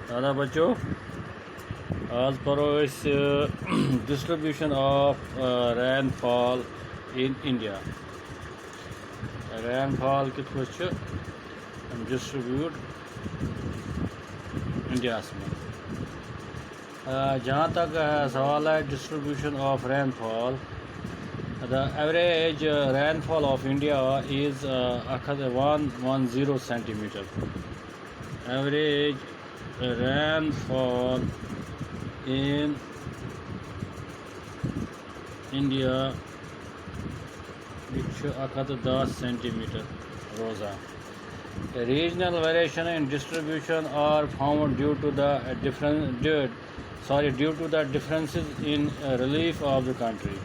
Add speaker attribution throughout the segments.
Speaker 1: दादा बच्चों आज पढ़ो इस distribution of rainfall in India. Rainfall कित डिस्ट्रीब्यूट इंडिया में जहाँ तक सवाल है distribution of rainfall, the average rainfall of India is 110 centimeter. Average rainfall in India which 10 centimeter rosa. Regional variation in distribution are found due to the differences in relief of the country.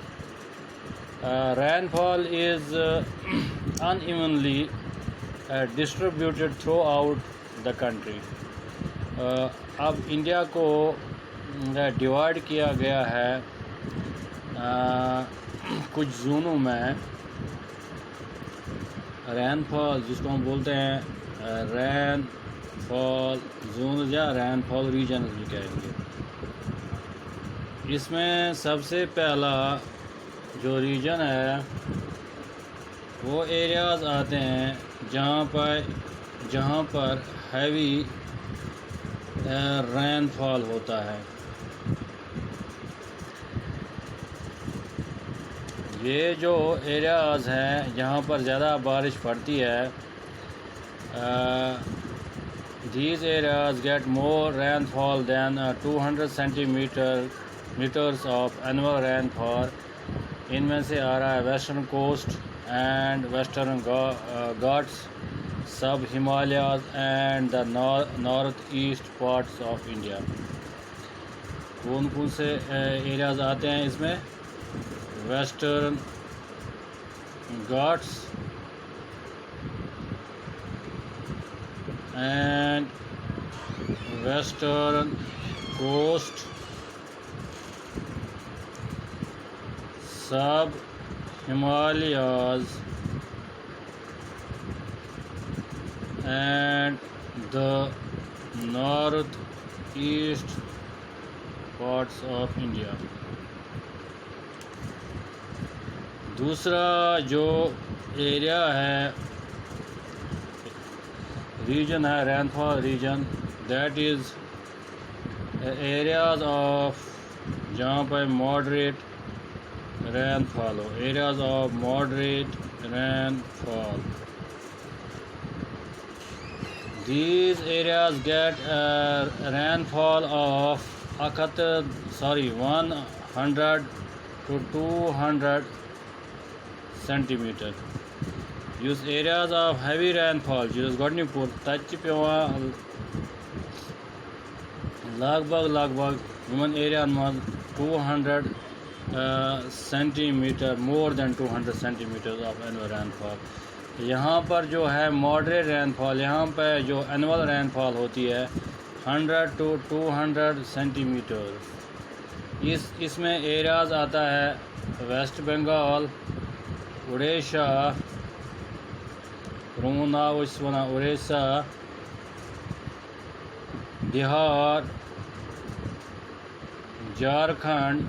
Speaker 1: Rainfall is unevenly distributed throughout the country. अब India को divide किया गया है कुछ जोनों में। Rainfall जिसको हम बोलते हैं रेनफॉल जोन या रेनफॉल रीजन भी कहेंगे। इसमें सबसे पहला जो रीजन है वो एरियाज़ आते हैं जहाँ पर हैवी रेनफॉल होता है। ये जो एरियाज़ हैं जहाँ पर ज़्यादा बारिश पड़ती है, these areas get more rainfall than 200 centimeters of annual rainfall. इनमें से आ रहा है western coast and western Ghats, sub Himalayas and the north east parts of India. कौन कौन से एरियाज़ आते हैं इसमें? Western Ghats and western coast, sub Himalayas and the north east parts of India. दूसरा जो एरिया है, रीजन है rainfall region, that is areas of जहाँ पर moderate rainfall, areas of moderate rainfall. These areas get rainfall of 100 to 200 centimeter. Use areas of heavy rainfall जिस गॉडनी पुर तच पेवान लगभग इन एरिया में 200 centimetre, more than 200 centimetre of annual rainfall. यहाँ पर जो है मॉडरेट रेनफॉल, यहाँ पर जो एनुअल रेनफॉल होती है 100 to 200 सेंटीमीटर। इसमें एरियाज़ आता है West Bengal, Orissa, Orissa, Bihar, Jharkhand,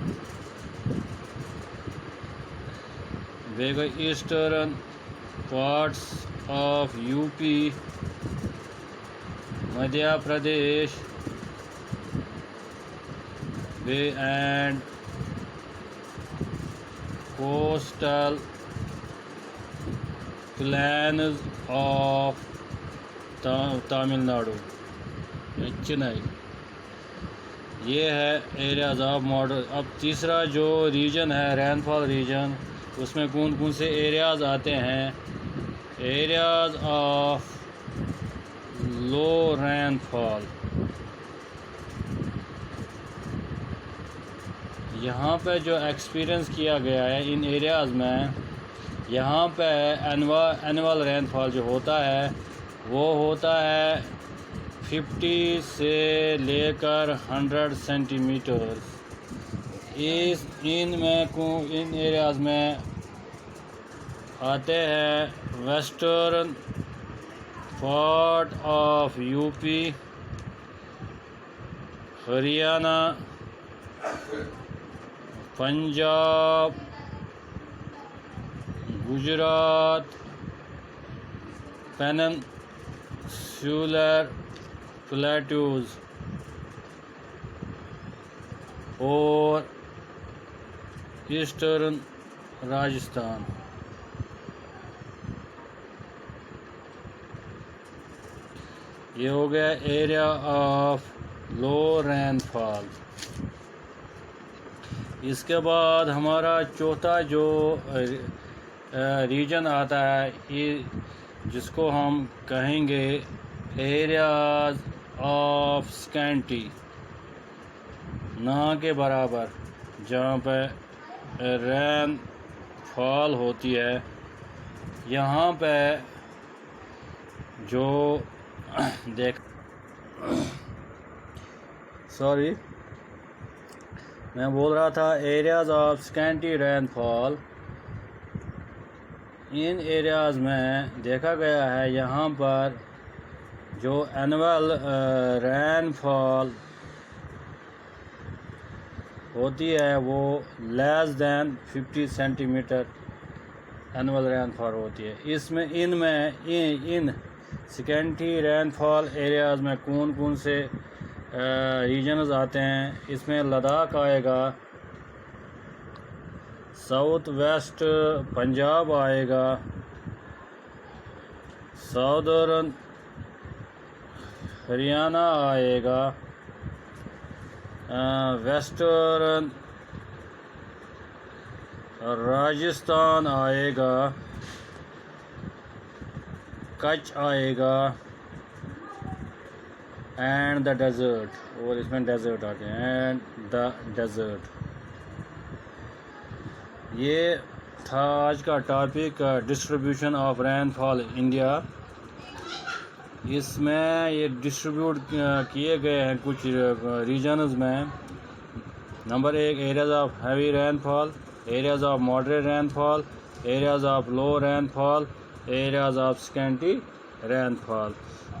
Speaker 1: eastern parts of UP, Madhya Pradesh and coastal plains of Tamil Nadu, Chennai. ये है एरियाज ऑफ मॉडल। अब तीसरा जो रीजन है रेनफॉल रीजन, उसमें कौन कौन से एरियाज़ आते हैं? Areas of low rainfall. यहाँ पे जो एक्सपीरियंस किया गया है इन एरियाज़ में, यहाँ पे एनुअल रेनफॉल जो होता है वो होता है 50 से लेकर 100 सेंटीमीटर। इन एरियाज़ में आते हैं western part of UP, Haryana, Punjab, Gujarat, peninsular plateaus और ईस्टर्न राजस्थान। ये हो गया एरिया ऑफ लो रेनफॉल। इसके बाद हमारा चौथा जो रीजन आता है ये जिसको हम कहेंगे एरियाज ऑफ स्कैंटी, ना के बराबर, जहाँ पे रेन फॉल होती है। यहाँ पे जो मैं बोल रहा था areas of scanty rainfall. In areas में देखा गया है यहाँ पर जो एनुअल रेनफॉल होती है वो less than 50 centimetre annual rainfall होती है। इसमें इन स्कैंटी रेनफॉल एरियाज़ में कौन कौन से रीजन्स आते हैं? इसमें लद्दाख आएगा, साउथ वेस्ट पंजाब आएगा, साउदर्न हरियाणा आएगा, वेस्टर्न राजस्थान आएगा, कच्छ आएगा एंड द डेजर्ट, और इसमें डेजर्ट आते हैं एंड द डेजर्ट। ये था आज का topic distribution of rainfall India. इसमें ये डिस्ट्रीब्यूट किए गए हैं कुछ रीजन्स में। Number 1 areas of heavy rainfall, areas of moderate rainfall, areas of low rainfall, areas of scanty rainfall.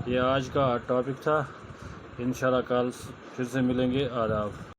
Speaker 1: ये आज का टॉपिक था। इंशाल्लाह कल फिर से मिलेंगे। आदाब।